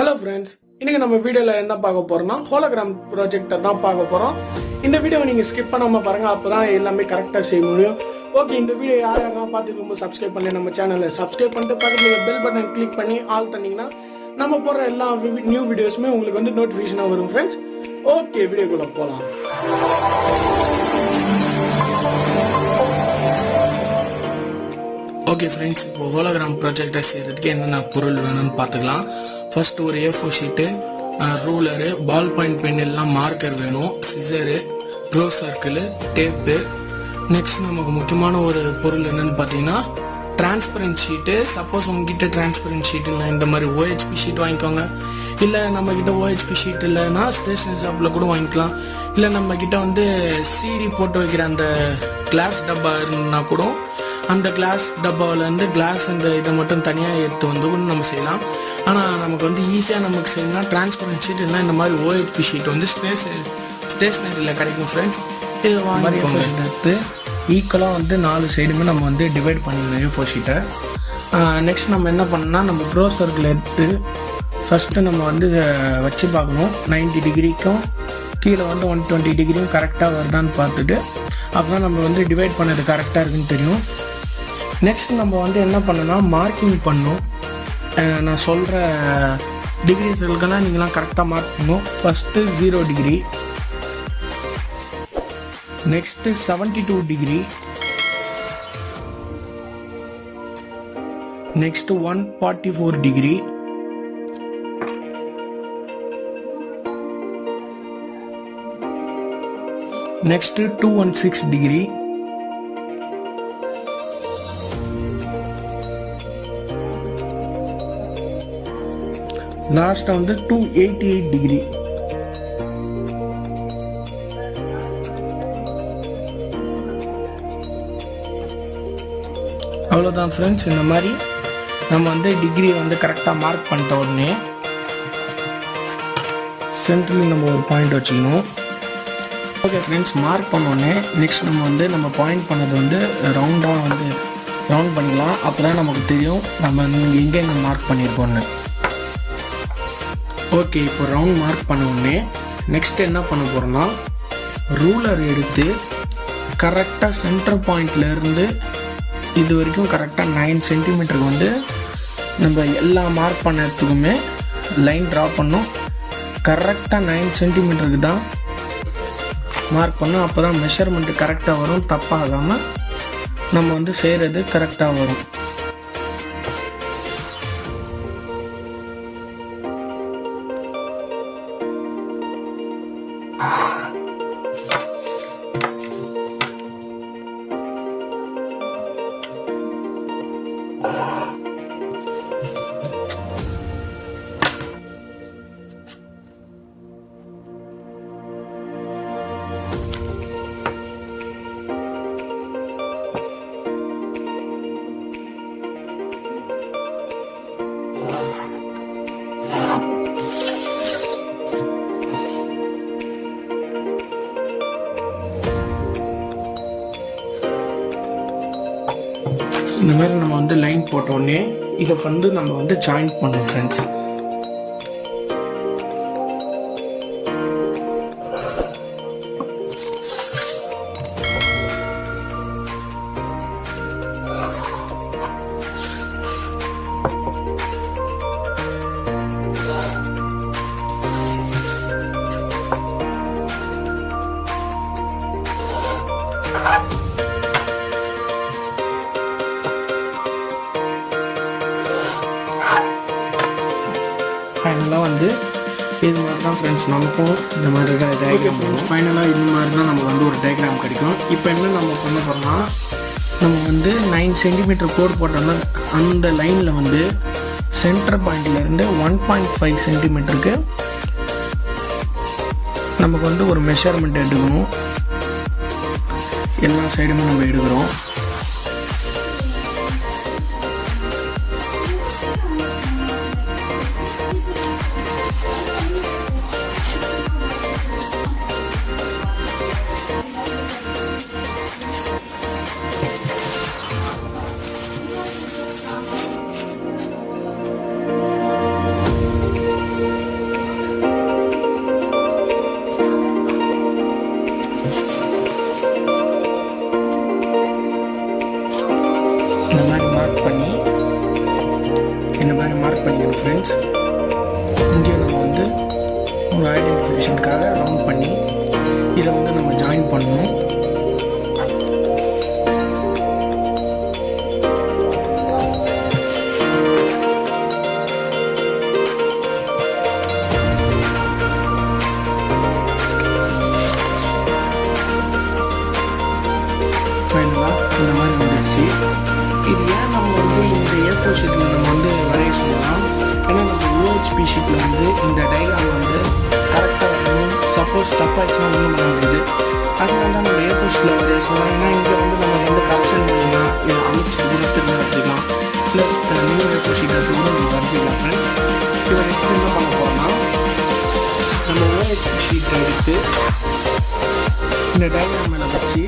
Hello friends, இன்னைக்கு நம்ம வீடியோல என்ன பார்க்க போறோம்னா ஹோலோகிராம் ப்ராஜெக்டர் தான் பார்க்க போறோம். இந்த வீடியோவை நீங்க ஸ்கிப் பண்ணாம பாருங்க, அப்பதான் எல்லாமே கரெக்டா செய்ய முடியும். ஓகே, இந்த வீடியோ யாரெல்லாம் பார்த்துட்டு சப்ஸ்கிரைப் பண்ணி நம்ம சேனலை சப்ஸ்கிரைப் பண்ணிட்டு பக்கத்துல பெல் பட்டன் கிளிக் பண்ணி ஆல் பண்ணீங்கன்னா நம்ம போடுற எல்லா நியூ வீடியோஸுமே உங்களுக்கு வந்து நோட்டிஃபிகேஷனா வரும் ஃப்ரெண்ட்ஸ். ஓகே, வீடியோக்குள்ள போலாம். ஓகே ஃப்ரெண்ட்ஸ், இப்போ ஹோலோகிராம் ப்ராஜெக்டர் செய்யறதுக்கு என்னென்ன பொருள் வேணும்னு பார்த்துக்கலாம். ஃபர்ஸ்ட் ஒரு A4 sheet, ruler, ball point pen எல்லாம் மார்க்கர் வேணும், சிசரு, ப்ரோசர்க்கிள், டேப்பு. நெக்ஸ்ட் நமக்கு முக்கியமான ஒரு பொருள் என்னன்னு பார்த்தீங்கன்னா டிரான்ஸ்பரண்ட் ஷீட்டு. சப்போஸ் உங்ககிட்ட டிரான்ஸ்பரண்ட் ஷீட் இல்லை, இந்த மாதிரி OHP ஷீட் வாங்கிக்கோங்க. இல்லை நம்ம கிட்ட OHP ஷீட் இல்லைன்னா ஸ்டேஷனரி ஷாப்பில் கூட வாங்கிக்கலாம். இல்லை நம்ம கிட்ட வந்து CD போட்டு வைக்கிற அந்த கிளாஸ் டப்பா இருந்தால் கூட அந்த கிளாஸ் டப்பாவிலேருந்து கிளாஸ் அந்த இதை மட்டும் தனியாக எடுத்து வந்து கூட நம்ம செய்யலாம். ஆனால் நமக்கு வந்து ஈஸியாக நமக்கு செய்யணும்னா டிரான்ஸ்பரண்ட் ஷீட் இல்லைனா இந்த மாதிரி OHP ஷீட் வந்து ஸ்டேஷனரியில் கிடைக்கும் ஃப்ரெண்ட்ஸ். இதை வாங்கிக்கோங்க. எடுத்து ஈக்குவலாக வந்து 4 சைடுமே நம்ம வந்து டிவைட் பண்ணிடணும் A4 ஷீட்டை. நெக்ஸ்ட் நம்ம என்ன பண்ணோம்னா நம்ம ப்ரோசர்க்கில் எடுத்து ஃபஸ்ட்டு நம்ம வந்து வச்சு பார்க்கணும். 90 டிகிரிக்கும் கீழே வந்து 120 டிகிரியும் கரெக்டாக வருதான்னு பார்த்துட்டு அப்போ தான் நம்ம வந்து டிவைட் பண்ணது கரெக்டாக இருக்குன்னு தெரியும். நெக்ஸ்ட் நம்ம வந்து என்ன பண்ணோம்னா மார்க்கிங் பண்ணணும். நான் சொல்கிற டிகிரிஸ்களுக்கெல்லாம் நீங்களாம் கரெக்டாக மார்க் பண்ணணும். First 0 degree, next 72 degree, next 144 degree, next 216 degree, லாஸ்ட்டாக வந்து 288 டிகிரி. அவ்வளோதான் ஃப்ரெண்ட்ஸ். இந்த மாதிரி நம்ம வந்து டிகிரி வந்து கரெக்டாக மார்க் பண்ணிட்ட உடனே சென்டரில் நம்ம ஒரு பாயிண்ட் வச்சுக்கணும். ஓகே ஃப்ரெண்ட்ஸ், மார்க் பண்ணோடனே நெக்ஸ்ட் நம்ம வந்து நம்ம பாயிண்ட் பண்ணது வந்து ரவுண்டாக வந்து ரவுண்ட் பண்ணிக்கலாம். அப்போ தான் நமக்கு தெரியும் நம்ம எங்கெங்கே மார்க் பண்ணியிருக்கோன்னு. ஓகே, இப்போ ரவுண்ட் மார்க் பண்ண உடனே நெக்ஸ்ட் என்ன பண்ண போகிறோம்னா ரூலர் எடுத்து கரெக்டாக சென்டர் பாயிண்ட்லேருந்து இது வரைக்கும் கரெக்டாக 9 சென்டிமீட்டருக்கு வந்து நம்ம எல்லா மார்க் பண்ணதுக்குமே லைன் ட்ரா பண்ணோம். கரெக்டாக 9 சென்டிமீட்டருக்கு தான் மார்க் பண்ணோம். அப்போ தான் மெஷர்மெண்ட்டு கரெக்டாக வரும், தப்பாகாமல் நம்ம வந்து செய்கிறது கரெக்டாக வரும். இந்த மாதிரி நம்ம வந்து லைன் போட்டோடனே இதை வந்து நம்ம வந்து ஜாயின் பண்ணோம் ஃப்ரெண்ட்ஸ். ஃபைனலாக வந்து இது மாதிரி தான் ஃப்ரெண்ட்ஸ் நமக்கும் இந்த மாதிரி தான் டயக்ராம் வரும். ஃபைனலாக இது மாதிரி தான் நமக்கு வந்து ஒரு டயக்ராம் கிடைக்கும். இப்போ என்ன நம்ம பண்ண போகிறோம்னா நம்ம வந்து 9 சென்டிமீட்டர் கோடு போட்டோம்னா அந்த லைனில் வந்து சென்டர் பாயிண்ட்லேருந்து 1.5 சென்டிமீட்டருக்கு நமக்கு வந்து ஒரு மெஷர்மெண்ட் எடுக்கணும். எல்லா சைடுமே நம்ம எடுக்கிறோம். இங்கே நம்ம வந்து ஒரு ஐடென்டிஃபிகேஷனுக்காக ரவுண்ட் பண்ணி இதை வந்து நம்ம ஜாயின் பண்ணணும். ஃபைனலாக இந்த மாதிரி வந்துடுச்சு. இது ஏன் நம்ம வந்து இந்த A4 ஷீட்டில் நம்ம வந்து வரைய சொல்லலாம், ஏன்னா நம்ம OHP ஷீட்டில் வந்து இந்த டயக்ராம் வந்து கரெக்டாக இருக்கும். சப்போஸ் தப்பாச்சுன்னா ஒன்றும் பண்ண முடியாது. அதனால தான் நம்ம A4 ஷீட்டில் வரைய சொல்லலாம். ஏன்னா இங்கே வந்து நம்ம வந்து கரெக்ஷன் பண்ணிக்கலாம், இதை அமைச்சு திரும்ப வச்சுக்கலாம், இல்லை நியூ A4 ஷீட் எடுத்து கூட நம்ம வரைஞ்சிக்கலாம் ஃப்ரெண்ட்ஸ். இப்போ நெக்ஸ்ட் என்ன பண்ண போகிறோம்னா, நம்ம OHP ஷீட்டை எடுத்து இந்த டயக்ராம் மேலே வச்சு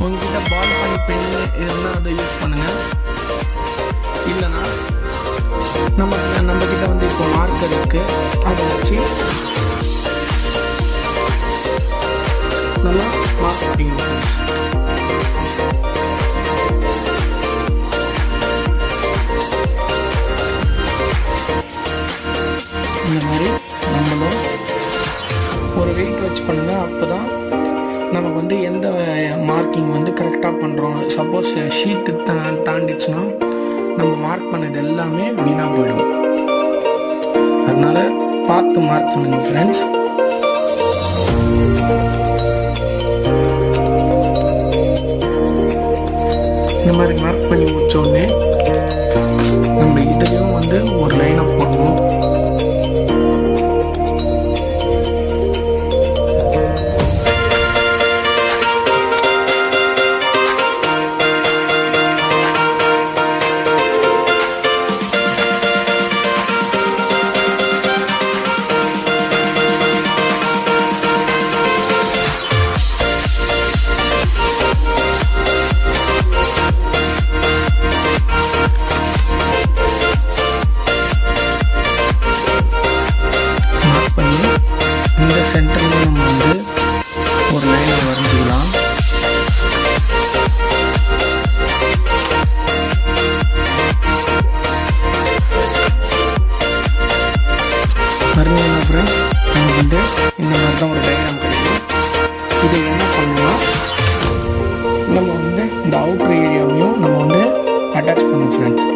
உங்ககிட்ட பால்பாயிண்ட் பென் இருந்தால் அதை யூஸ் பண்ணுங்கள். இல்லைன்னா நம்மக்கிட்ட வந்து இப்போ மார்க்கர் இருக்குது, அதை வச்சு நல்லா மார்க் பண்ணிக்கணும் ஃப்ரெண்ட்ஸ். இந்த மாதிரி நம்மளும் ஒரு வெயிட் வச்சு பண்ணுங்கள். அப்போ தான் நமக்கு வந்து எந்த மார்க்கிங் வந்து கரெக்டாக பண்ணுறோம். சப்போஸ் ஷீட்டு தாண்டிச்சுன்னா நம்ம மார்க் பண்ணது எல்லாமே வீணாக போயிடும். அதனால பார்த்து மார்க் பண்ணுங்க ஃப்ரெண்ட்ஸ். இந்த மாதிரி மார்க் பண்ணி முடிச்சோடனே நம்ம இதையும் வந்து ஒரு லைனாக போடணும். சென்டரில் நம்ம வந்து ஒரு லைனை வரைஞ்சிக்கலாம். வரைஞ்சிங்கன்னா ஃப்ரெண்ட்ஸ் நமக்கு வந்து இந்த மாதிரி தான் ஒரு டயக்ராம் கிடைக்கும். இதை என்ன பண்ணலாம், நம்ம வந்து இந்த அவுட்ரு ஏரியாவையும் நம்ம வந்து அட்டாச் பண்ணணும் ஃப்ரெண்ட்ஸ்.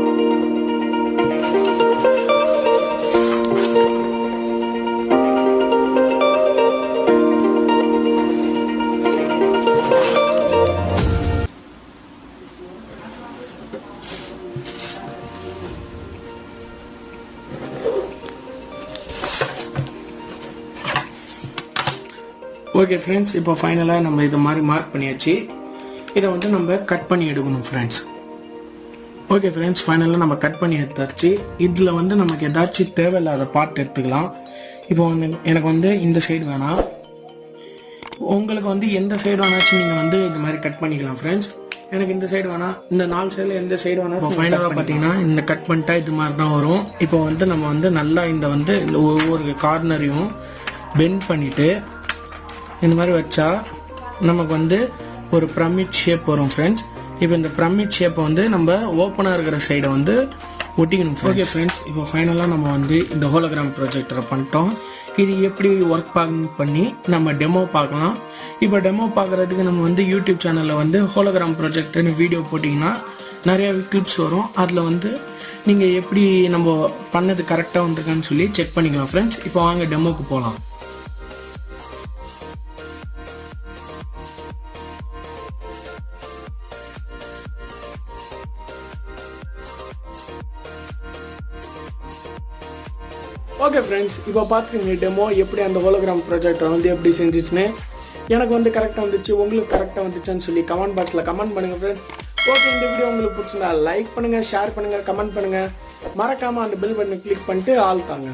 ஓகே ஃப்ரெண்ட்ஸ், இப்போ ஃபைனலாக நம்ம இதை மாதிரி மார்க் பண்ணியாச்சு. இதை வந்து நம்ம கட் பண்ணி எடுக்கணும் ஃப்ரெண்ட்ஸ். ஓகே ஃப்ரெண்ட்ஸ், ஃபைனலாக நம்ம கட் பண்ணி எடுத்தாச்சு. இதில் வந்து நமக்கு ஏதாச்சும் தேவையில்லாத பார்ட் எடுத்துக்கலாம். இப்போ எனக்கு வந்து இந்த சைடு வேணாம், உங்களுக்கு வந்து எந்த சைடு வேணாச்சும் நீங்கள் வந்து இது மாதிரி கட் பண்ணிக்கலாம் ஃப்ரெண்ட்ஸ். எனக்கு இந்த சைடு வேணாம், இந்த 4 சைடில் எந்த சைடு வேணாம். இப்போ ஃபைனலாக பார்த்தீங்கன்னா இந்த கட் பண்ணிட்டா இது மாதிரி தான் வரும். இப்போ வந்து நம்ம வந்து நல்லா இந்த வந்து இந்த ஒவ்வொரு கார்னரையும் பெண்ட் பண்ணிவிட்டு இந்த மாதிரி வச்சா நமக்கு வந்து ஒரு பிரமிட் ஷேப் வரும் ஃப்ரெண்ட்ஸ். இப்போ இந்த பிரமிட் ஷேப்பை வந்து நம்ம ஓப்பனாக இருக்கிற சைடை வந்து ஒட்டிக்கணும். ஓகே ஃப்ரெண்ட்ஸ், இப்போ ஃபைனலாக நம்ம வந்து இந்த ஹோலோகிராம் ப்ரொஜெக்டரை பண்ணிட்டோம். இது எப்படி ஒர்க் பண்ணி நம்ம டெமோ பார்க்கலாம். இப்போ டெமோ பார்க்குறதுக்கு நம்ம வந்து யூடியூப் சேனலில் வந்து ஹோலோகிராம் ப்ரொஜெக்டர்னு வீடியோ போட்டிங்கன்னா நிறைய கிளிப்ஸ் வரும். அதில் வந்து நீங்கள் எப்படி நம்ம பண்ணது கரெக்டாக வந்திருக்கான்னு சொல்லி செக் பண்ணிக்கலாம் ஃப்ரெண்ட்ஸ். இப்போ வாங்க டெமோக்கு போகலாம். ஓகே ஃப்ரெண்ட்ஸ், இப்போ பார்த்துருங்க டெமோ எப்படி அந்த ஹோலோகிராம் ப்ராஜெக்டர் வந்து எப்படி செஞ்சிச்சுன்னு. எனக்கு வந்து கரெக்டாக வந்துச்சு, உங்களுக்கு கரெக்டாக வந்துச்சுன்னு சொல்லி கமெண்ட் பாக்ஸில் கமெண்ட் பண்ணுங்கள் ஃப்ரெண்ட்ஸ். ஓகே, இந்த வீடியோ உங்களுக்கு பிடிச்சிருந்தா லைக் பண்ணுங்கள், ஷேர் பண்ணுங்கள், கமெண்ட் பண்ணுங்கள். மறக்காமல் அந்த பெல் பட்டனை கிளிக் பண்ணிட்டு ஆள் தாங்க.